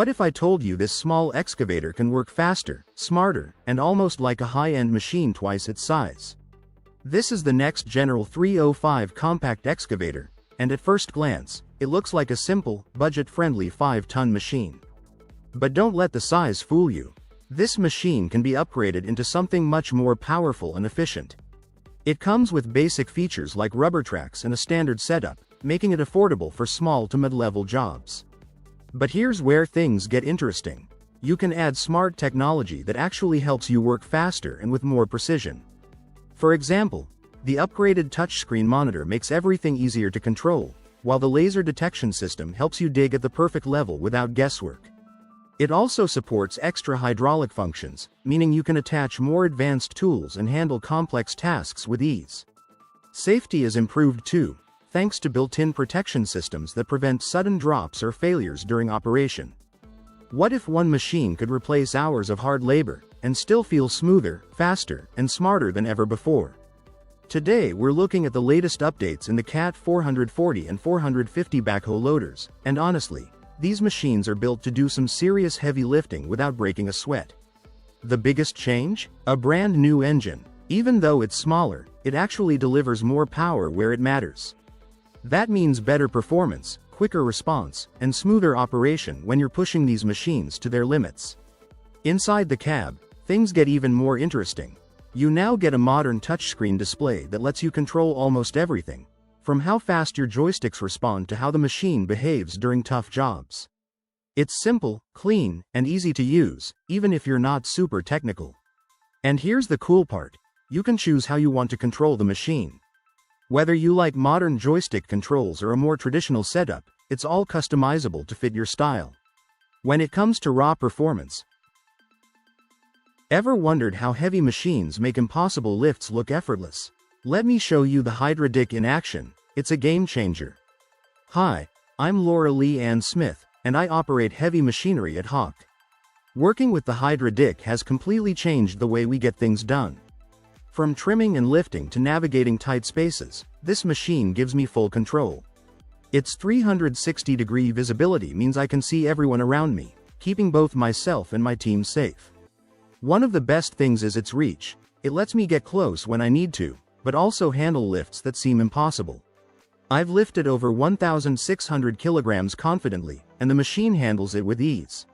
What if I told you this small excavator can work faster, smarter, and almost like a high-end machine twice its size? This is the next General 305 compact excavator, and at first glance, it looks like a simple, budget-friendly 5-ton machine. But don't let the size fool you. This machine can be upgraded into something much more powerful and efficient. It comes with basic features like rubber tracks and a standard setup, making it affordable for small to mid-level jobs. But here's where things get interesting. You can add smart technology that actually helps you work faster and with more precision. For example, the upgraded touchscreen monitor makes everything easier to control, while the laser detection system helps you dig at the perfect level without guesswork. It also supports extra hydraulic functions, meaning you can attach more advanced tools and handle complex tasks with ease. Safety is improved too, thanks to built-in protection systems that prevent sudden drops or failures during operation. What if one machine could replace hours of hard labor, and still feel smoother, faster, and smarter than ever before? Today we're looking at the latest updates in the CAT 440 and 450 backhoe loaders, and honestly, these machines are built to do some serious heavy lifting without breaking a sweat. The biggest change? A brand new engine. Even though it's smaller, it actually delivers more power where it matters. That means better performance, quicker response, and smoother operation when you're pushing these machines to their limits. Inside the cab, things get even more interesting. You now get a modern touchscreen display that lets you control almost everything, from how fast your joysticks respond to how the machine behaves during tough jobs. It's simple, clean, and easy to use, even if you're not super technical. And here's the cool part. You can choose how you want to control the machine. Whether you like modern joystick controls or a more traditional setup, it's all customizable to fit your style. When it comes to raw performance, ever wondered how heavy machines make impossible lifts look effortless? Let me show you the Hydra Dick in action. It's a game changer. Hi, I'm Laura Lee Ann Smith, and I operate heavy machinery at Hawk. Working with the Hydra Dick has completely changed the way we get things done. From trimming and lifting to navigating tight spaces, this machine gives me full control. Its 360-degree visibility means I can see everyone around me, keeping both myself and my team safe. One of the best things is its reach. It lets me get close when I need to, but also handle lifts that seem impossible. I've lifted over 1,600 kilograms confidently, and the machine handles it with ease.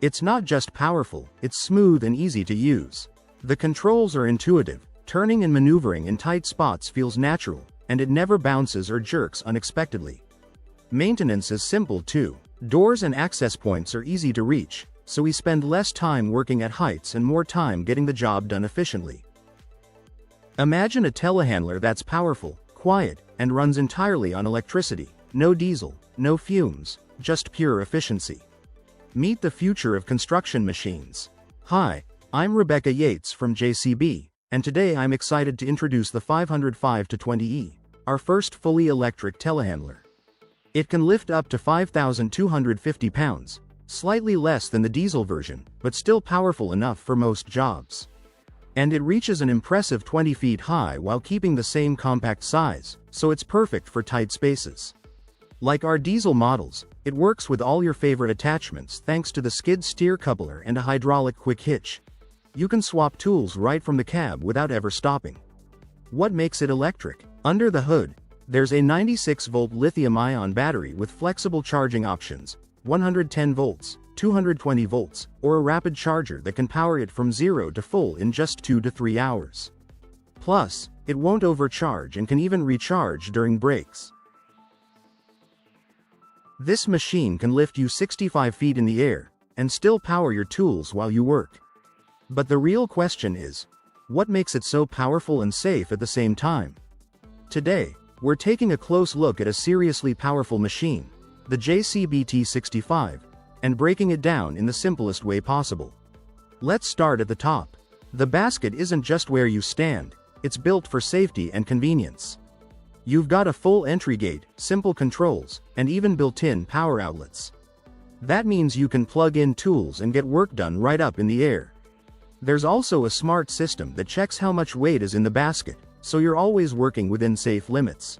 It's not just powerful, it's smooth and easy to use. The controls are intuitive, turning and maneuvering in tight spots feels natural, and it never bounces or jerks unexpectedly. Maintenance is simple too. Doors and access points are easy to reach, so we spend less time working at heights and more time getting the job done efficiently. Imagine a telehandler that's powerful, quiet, and runs entirely on electricity. No diesel, no fumes, just pure efficiency. Meet the future of construction machines. Hi, I'm Rebecca Yates from JCB, and today I'm excited to introduce the 505-20E, our first fully electric telehandler. It can lift up to 5,250 pounds, slightly less than the diesel version, but still powerful enough for most jobs. And it reaches an impressive 20 feet high while keeping the same compact size, so it's perfect for tight spaces. Like our diesel models, it works with all your favorite attachments thanks to the skid steer coupler and a hydraulic quick hitch. You can swap tools right from the cab without ever stopping. What makes it electric? Under the hood, there's a 96-volt lithium-ion battery with flexible charging options, 110 volts, 220 volts, or a rapid charger that can power it from 0 to full in just 2 to 3 hours. Plus, it won't overcharge and can even recharge during breaks. This machine can lift you 65 feet in the air, and still power your tools while you work. But the real question is, what makes it so powerful and safe at the same time? Today, we're taking a close look at a seriously powerful machine, the JCB T65, and breaking it down in the simplest way possible. Let's start at the top. The basket isn't just where you stand, it's built for safety and convenience. You've got a full entry gate, simple controls, and even built-in power outlets. That means you can plug in tools and get work done right up in the air. There's also a smart system that checks how much weight is in the basket, so you're always working within safe limits.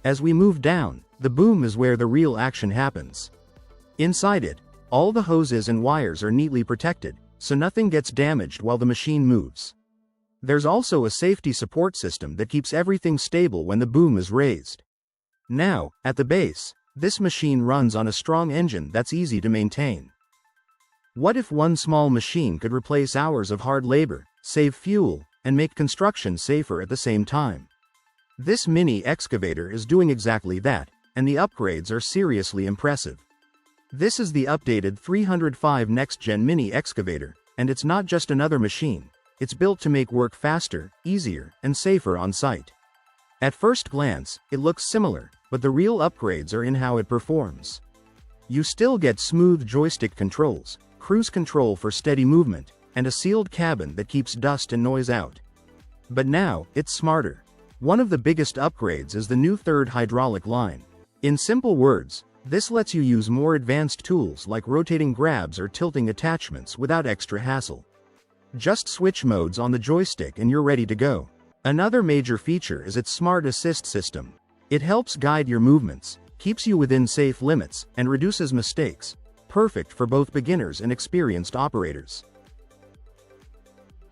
As we move down, the boom is where the real action happens. Inside it, All the hoses and wires are neatly protected, so nothing gets damaged while the machine moves. There's also a safety support system that keeps everything stable when the boom is raised. Now, at the base, this machine runs on a strong engine that's easy to maintain. What if one small machine could replace hours of hard labor, save fuel, and make construction safer at the same time? This mini excavator is doing exactly that, and the upgrades are seriously impressive. This is the updated 305 Next Gen Mini Excavator, and it's not just another machine, it's built to make work faster, easier, and safer on site. At first glance, it looks similar, but the real upgrades are in how it performs. You still get smooth joystick controls, cruise control for steady movement, and a sealed cabin that keeps dust and noise out. But now, it's smarter. One of the biggest upgrades is the new third hydraulic line. In simple words, this lets you use more advanced tools like rotating grabs or tilting attachments without extra hassle. Just switch modes on the joystick and you're ready to go. Another major feature is its Smart Assist system. It helps guide your movements, keeps you within safe limits, and reduces mistakes. Perfect for both beginners and experienced operators.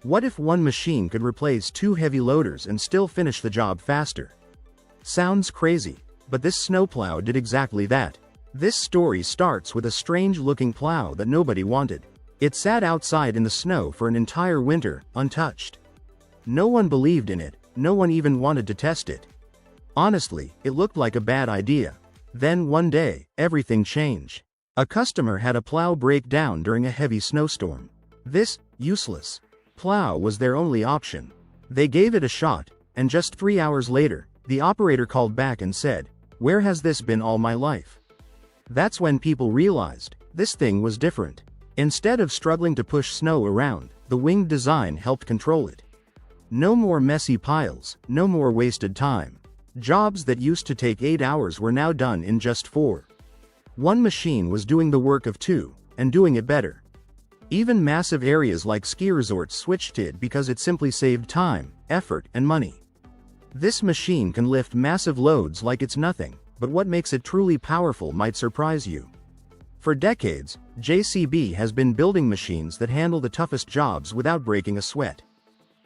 What if one machine could replace 2 heavy loaders and still finish the job faster? Sounds crazy, but this snowplow did exactly that. This story starts with a strange-looking plow that nobody wanted. It sat outside in the snow for an entire winter, untouched. No one believed in it, no one even wanted to test it. Honestly, it looked like a bad idea. Then one day, everything changed. A customer had a plow break down during a heavy snowstorm. This useless plow was their only option. They gave it a shot, and just 3 hours later, the operator called back and said, "Where has this been all my life?" That's when people realized, this thing was different. Instead of struggling to push snow around, the winged design helped control it. No more messy piles, no more wasted time. Jobs that used to take 8 hours were now done in just 4. One machine was doing the work of 2, and doing it better. Even massive areas like ski resorts switched to it because it simply saved time, effort, and money. This machine can lift massive loads like it's nothing, but what makes it truly powerful might surprise you. For decades, JCB has been building machines that handle the toughest jobs without breaking a sweat.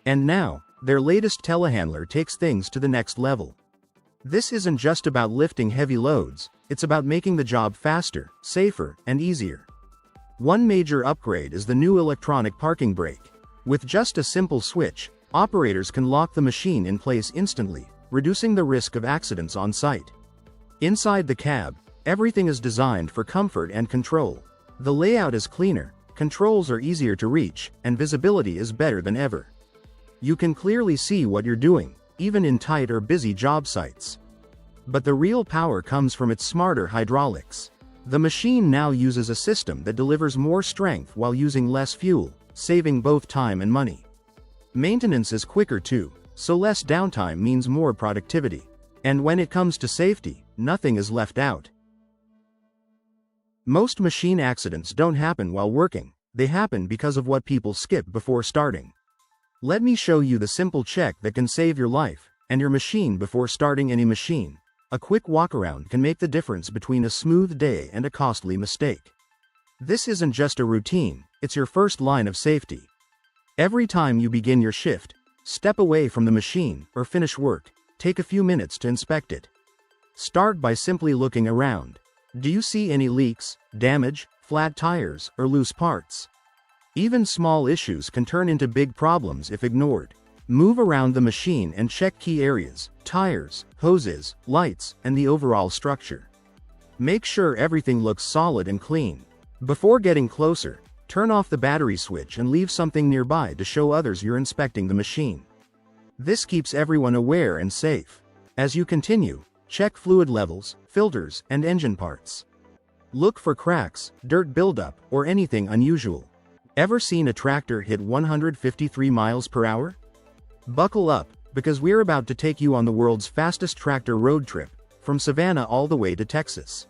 And now, their latest telehandler takes things to the next level. This isn't just about lifting heavy loads, it's about making the job faster, safer, and easier. One major upgrade is the new electronic parking brake. With just a simple switch, operators can lock the machine in place instantly, reducing the risk of accidents on site. Inside the cab, everything is designed for comfort and control. The layout is cleaner, controls are easier to reach, and visibility is better than ever. You can clearly see what you're doing, even in tight or busy job sites. But the real power comes from its smarter hydraulics. The machine now uses a system that delivers more strength while using less fuel, saving both time and money. Maintenance is quicker too, so less downtime means more productivity. And when it comes to safety, nothing is left out. Most machine accidents don't happen while working, they happen because of what people skip before starting. Let me show you the simple check that can save your life and your machine before starting any machine. A quick walkaround can make the difference between a smooth day and a costly mistake. This isn't just a routine, it's your first line of safety. Every time you begin your shift, step away from the machine or finish work, take a few minutes to inspect it. Start by simply looking around. Do you see any leaks, damage, flat tires, or loose parts? Even small issues can turn into big problems if ignored. Move around the machine and check key areas, tires, hoses, lights, and the overall structure. Make sure everything looks solid and clean. Before getting closer, turn off the battery switch and leave something nearby to show others you're inspecting the machine. This keeps everyone aware and safe. As you continue, check fluid levels, filters, and engine parts. Look for cracks, dirt buildup, or anything unusual. Ever seen a tractor hit 153 miles per hour? Buckle up, because we're about to take you on the world's fastest tractor road trip, from Savannah all the way to Texas.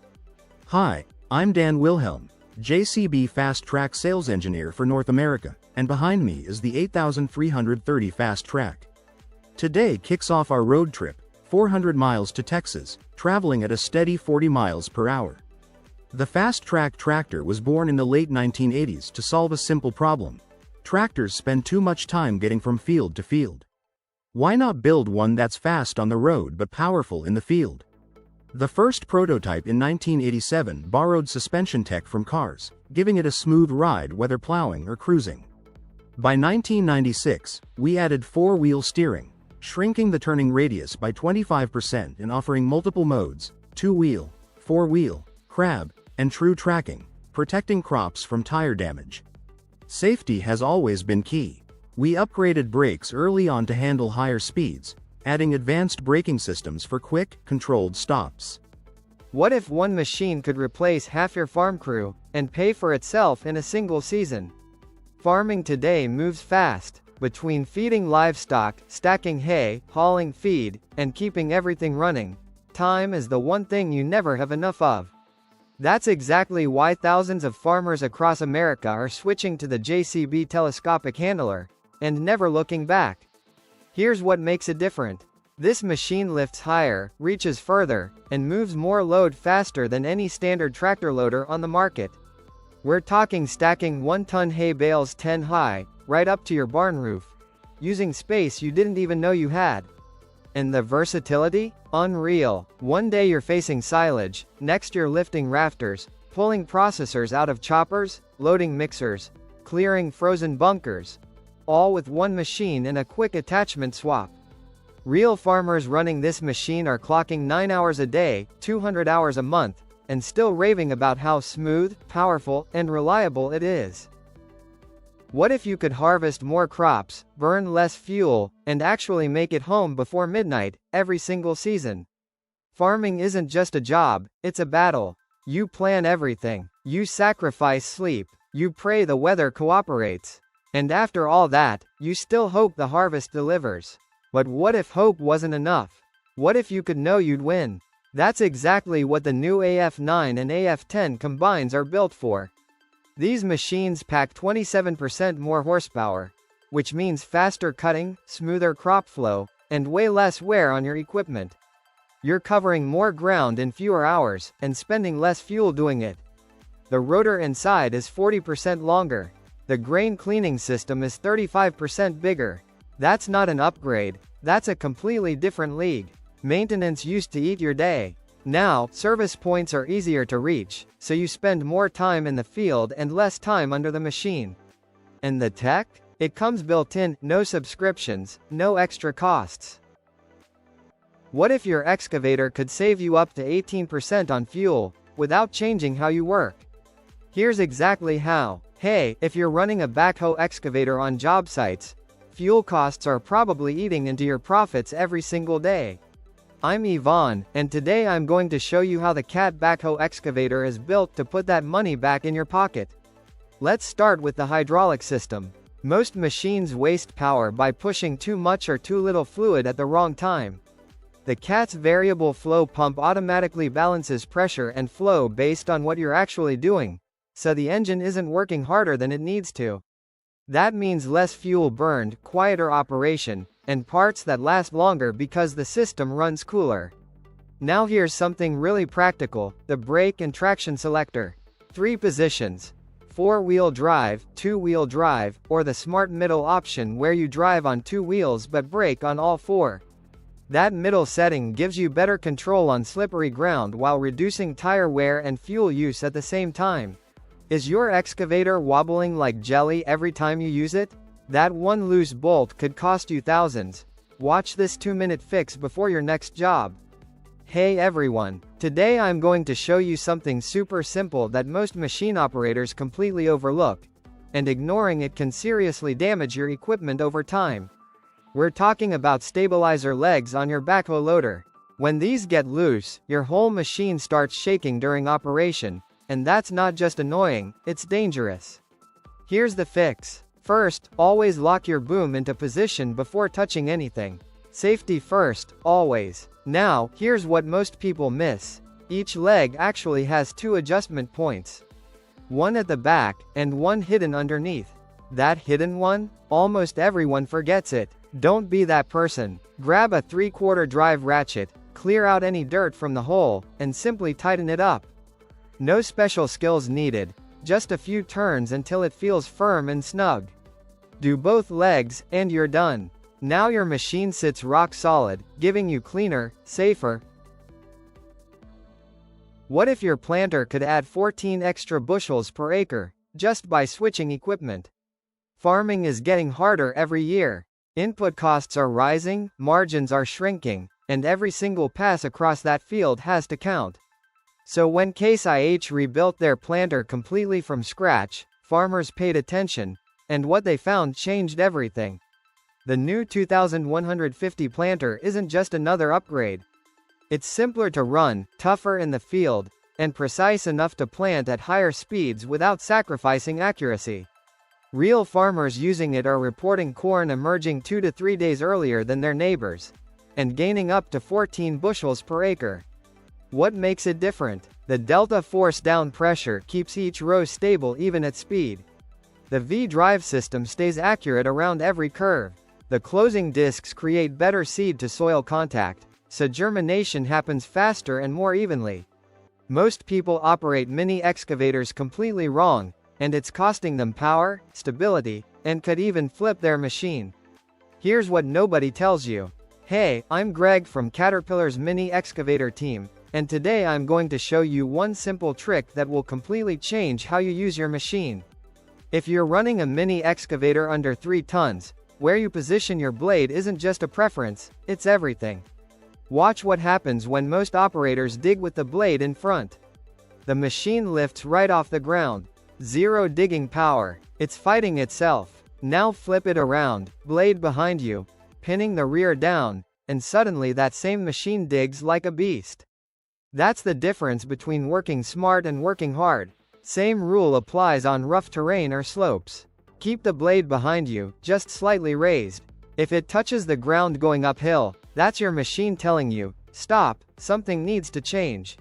Hi, I'm Dan Wilhelm, JCB Fast Track Sales Engineer for North America, and behind me is the 8330 Fast Track. Today kicks off our road trip, 400 miles to Texas, traveling at a steady 40 miles per hour. The fast-track tractor was born in the late 1980s to solve a simple problem. Tractors spend too much time getting from field to field. Why not build one that's fast on the road but powerful in the field? The first prototype in 1987 borrowed suspension tech from cars, giving it a smooth ride whether plowing or cruising. By 1996, we added four-wheel steering, shrinking the turning radius by 25% and offering multiple modes: two-wheel, four-wheel, crab, and true tracking, protecting crops from tire damage. Safety has always been key. We upgraded brakes early on to handle higher speeds, adding advanced braking systems for quick, controlled stops. What if one machine could replace half your farm crew, and pay for itself in a single season? Farming today moves fast. Between feeding livestock, stacking hay, hauling feed, and keeping everything running, time is the one thing you never have enough of. That's exactly why thousands of farmers across America are switching to the JCB telescopic handler, and never looking back. Here's what makes it different. This machine lifts higher, reaches further, and moves more load faster than any standard tractor loader on the market. We're talking stacking 1-ton hay bales 10 high, right up to your barn roof, using space you didn't even know you had. And the versatility? Unreal. One day you're facing silage, next you're lifting rafters, pulling processors out of choppers, loading mixers, clearing frozen bunkers, all with one machine and a quick attachment swap. Real farmers running this machine are clocking 9 hours a day, 200 hours a month, and still raving about how smooth, powerful, and reliable it is. What if you could harvest more crops, burn less fuel, and actually make it home before midnight, every single season? Farming isn't just a job, it's a battle. You plan everything. You sacrifice sleep. You pray the weather cooperates. And after all that, you still hope the harvest delivers. But what if hope wasn't enough? What if you could know you'd win? That's exactly what the new AF9 and AF10 combines are built for. These machines pack 27% more horsepower, which means faster cutting, smoother crop flow, and way less wear on your equipment. You're covering more ground in fewer hours, and spending less fuel doing it. The rotor inside is 40% longer. The grain cleaning system is 35% bigger. That's not an upgrade, that's a completely different league. Maintenance used to eat your day. Now, service points are easier to reach, so you spend more time in the field and less time under the machine. And the tech? It comes built in, no subscriptions, no extra costs. What if your excavator could save you up to 18% on fuel, without changing how you work? Here's exactly how. Hey, if you're running a backhoe excavator on job sites, fuel costs are probably eating into your profits every single day. I'm Yvonne, and today I'm going to show you how the CAT backhoe excavator is built to put that money back in your pocket. Let's start with the hydraulic system. Most machines waste power by pushing too much or too little fluid at the wrong time. The CAT's variable flow pump automatically balances pressure and flow based on what you're actually doing, so the engine isn't working harder than it needs to. That means less fuel burned, quieter operation, and parts that last longer because the system runs cooler. Now here's something really practical, the brake and traction selector. 3 positions: 4-wheel drive, 2-wheel drive, or the smart middle option where you drive on 2 wheels but brake on all 4. That middle setting gives you better control on slippery ground while reducing tire wear and fuel use at the same time. Is your excavator wobbling like jelly every time you use it? That one loose bolt could cost you thousands. Watch this 2-minute fix before your next job. Hey everyone, today I'm going to show you something super simple that most machine operators completely overlook, and ignoring it can seriously damage your equipment over time. We're talking about stabilizer legs on your backhoe loader. When these get loose, your whole machine starts shaking during operation, and that's not just annoying, it's dangerous. Here's the fix. First, always lock your boom into position before touching anything. Safety first, always. Now, here's what most people miss. Each leg actually has 2 adjustment points. One at the back, and one hidden underneath. That hidden one? Almost everyone forgets it. Don't be that person. Grab a 3/4 drive ratchet, clear out any dirt from the hole, and simply tighten it up. No special skills needed, just a few turns until it feels firm and snug. Do both legs, and you're done. Now your machine sits rock solid, giving you cleaner, safer. What if your planter could add 14 extra bushels per acre, just by switching equipment? Farming is getting harder every year. Input costs are rising, margins are shrinking, and every single pass across that field has to count. So when Case IH rebuilt their planter completely from scratch, farmers paid attention, and what they found changed everything. The new 2150 planter isn't just another upgrade. It's simpler to run, tougher in the field, and precise enough to plant at higher speeds without sacrificing accuracy. Real farmers using it are reporting corn emerging 2 to 3 days earlier than their neighbors, and gaining up to 14 bushels per acre. What makes it different? The delta force down pressure keeps each row stable even at speed. The V-drive system stays accurate around every curve. The closing discs create better seed-to-soil contact, so germination happens faster and more evenly. Most people operate mini excavators completely wrong, and it's costing them power, stability, and could even flip their machine. Here's what nobody tells you. Hey, I'm Greg from Caterpillar's mini excavator team, and today I'm going to show you one simple trick that will completely change how you use your machine. If you're running a mini excavator under 3 tons, where you position your blade isn't just a preference, it's everything. Watch what happens when most operators dig with the blade in front. The machine lifts right off the ground. Zero digging power. It's fighting itself. Now flip it around, blade behind you, pinning the rear down, and suddenly that same machine digs like a beast. That's the difference between working smart and working hard. Same rule applies on rough terrain or slopes. Keep the blade behind you, just slightly raised. If it touches the ground going uphill, that's your machine telling you, stop, something needs to change.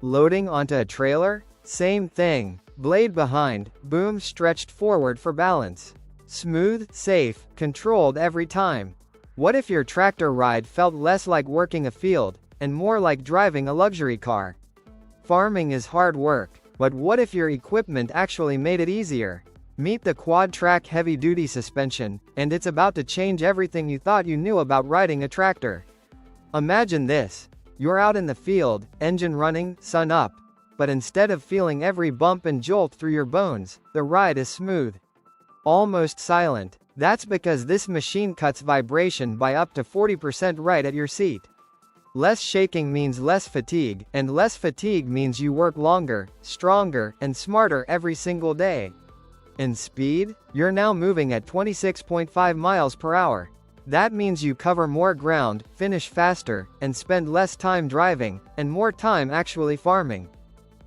Loading onto a trailer? Same thing. Blade behind, boom stretched forward for balance. Smooth, safe, controlled every time. What if your tractor ride felt less like working a field, and more like driving a luxury car? Farming is hard work, but what if your equipment actually made it easier? Meet the quad-track heavy-duty suspension, and it's about to change everything you thought you knew about riding a tractor. Imagine this. You're out in the field, engine running, sun up. But instead of feeling every bump and jolt through your bones, the ride is smooth. Almost silent. That's because this machine cuts vibration by up to 40% right at your seat. Less shaking means less fatigue, and less fatigue means you work longer, stronger, and smarter every single day. In speed, you're now moving at 26.5 miles per hour. That means you cover more ground, finish faster, and spend less time driving, and more time actually farming.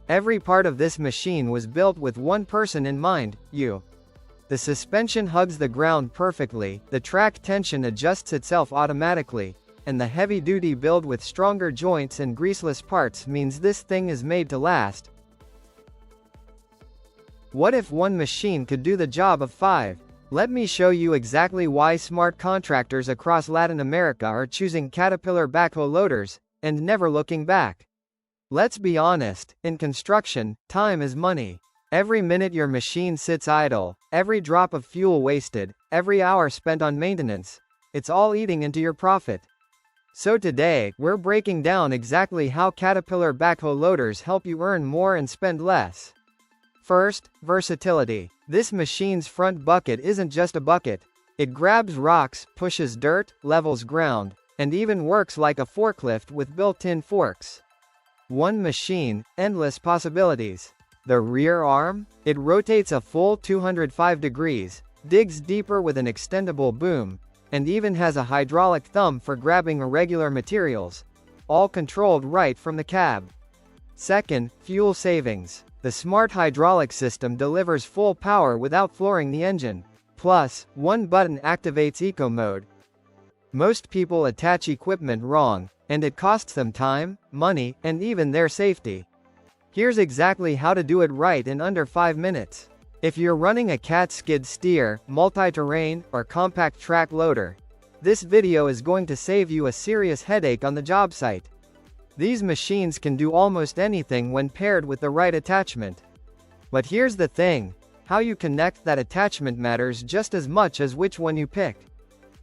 Every part of this machine was built with one person in mind, you. The suspension hugs the ground perfectly, the track tension adjusts itself automatically, and the heavy-duty build with stronger joints and greaseless parts means this thing is made to last. What if one machine could do the job of 5? Let me show you exactly why smart contractors across Latin America are choosing Caterpillar backhoe loaders, and never looking back. Let's be honest, in construction, time is money. Every minute your machine sits idle, every drop of fuel wasted, every hour spent on maintenance, it's all eating into your profit. So today, we're breaking down exactly how Caterpillar backhoe loaders help you earn more and spend less. First, versatility. This machine's front bucket isn't just a bucket. It grabs rocks, pushes dirt, levels ground, and even works like a forklift with built-in forks. One machine, endless possibilities. The rear arm? It rotates a full 205 degrees, digs deeper with an extendable boom, and even has a hydraulic thumb for grabbing irregular materials. All controlled right from the cab. Second, fuel savings. The smart hydraulic system delivers full power without flooring the engine. Plus, one button activates eco mode. Most people attach equipment wrong, and it costs them time, money, and even their safety. Here's exactly how to do it right in under 5 minutes. If you're running a cat skid steer, multi-terrain, or compact track loader, this video is going to save you a serious headache on the job site. These machines can do almost anything when paired with the right attachment. But here's the thing, how you connect that attachment matters just as much as which one you pick.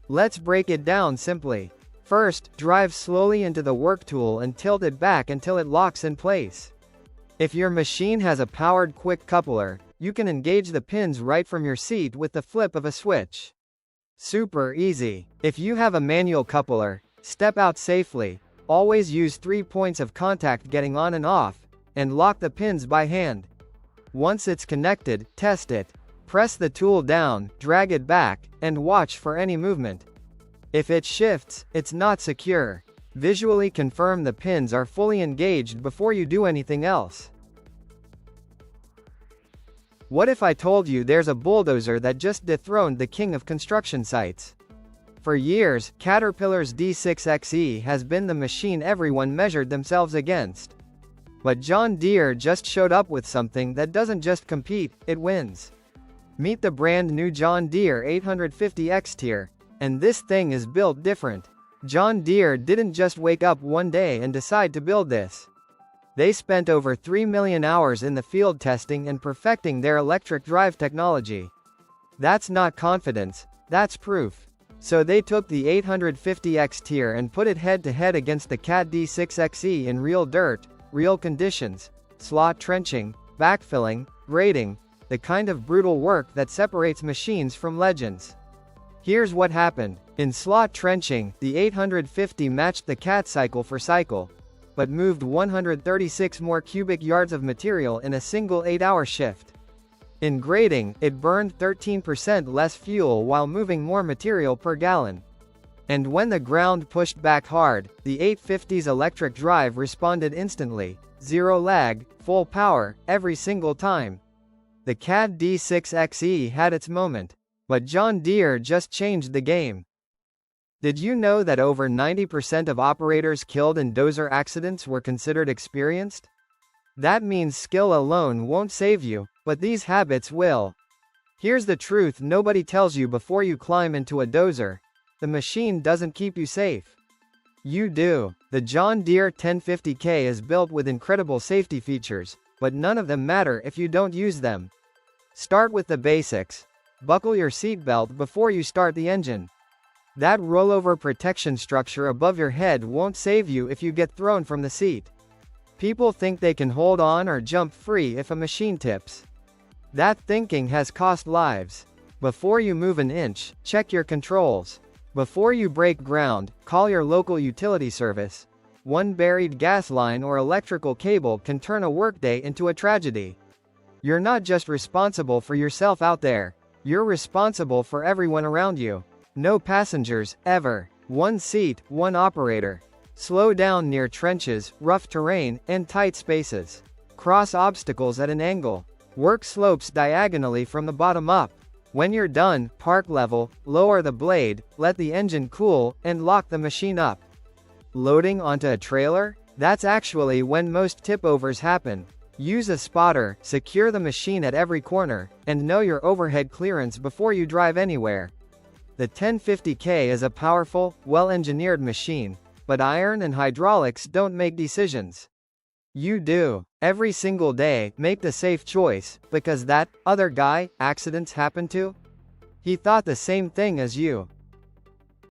Let's break it down simply. First, drive slowly into the work tool and tilt it back until it locks in place. If your machine has a powered quick coupler, you can engage the pins right from your seat with the flip of a switch. Super easy. If you have a manual coupler, step out safely, always use 3 points of contact getting on and off, and lock the pins by hand. Once it's connected, test it. Press the tool down, drag it back, and watch for any movement. If it shifts, it's not secure. Visually confirm the pins are fully engaged before you do anything else. What if I told you there's a bulldozer that just dethroned the king of construction sites? For years, Caterpillar's D6xe has been the machine everyone measured themselves against. But John Deere just showed up with something that doesn't just compete, it wins. Meet the brand new John Deere 850X Tier, and this thing is built different. John Deere didn't just wake up one day and decide to build this. They spent over 3 million hours in the field testing and perfecting their electric drive technology. That's not confidence, that's proof. So they took the 850X Tier and put it head-to-head against the Cat D6xe in real dirt, real conditions, slot trenching, backfilling, grading, the kind of brutal work that separates machines from legends. Here's what happened. In slot trenching, the 850 matched the Cat cycle for cycle, but moved 136 more cubic yards of material in a single 8-hour shift. In grading, it burned 13% less fuel while moving more material per gallon. And when the ground pushed back hard, the 850's electric drive responded instantly, zero lag, full power, every single time. The Cat D6xe had its moment. But John Deere just changed the game. Did you know that over 90% of operators killed in dozer accidents were considered experienced? That means skill alone won't save you, but these habits will. Here's the truth nobody tells you before you climb into a dozer. The machine doesn't keep you safe. You do. The John Deere 1050K is built with incredible safety features, but none of them matter if you don't use them. Start with the basics. Buckle your seatbelt before you start the engine. That rollover protection structure above your head won't save you if you get thrown from the seat. People think they can hold on or jump free if a machine tips. That thinking has cost lives. Before you move an inch, check your controls. Before you break ground, call your local utility service. One buried gas line or electrical cable can turn a workday into a tragedy. You're not just responsible for yourself out there. You're responsible for everyone around you. No passengers, ever. One seat, one operator. Slow down near trenches, rough terrain, and tight spaces. Cross obstacles at an angle. Work slopes diagonally from the bottom up. When you're done, park level, lower the blade, let the engine cool, and lock the machine up. Loading onto a trailer? That's actually when most tip-overs happen. Use a spotter, secure the machine at every corner, and know your overhead clearance before you drive anywhere. The 1050K is a powerful, well-engineered machine, but iron and hydraulics don't make decisions. You do. Every single day, make the safe choice, because that other guy accidents happen to? He thought the same thing as you.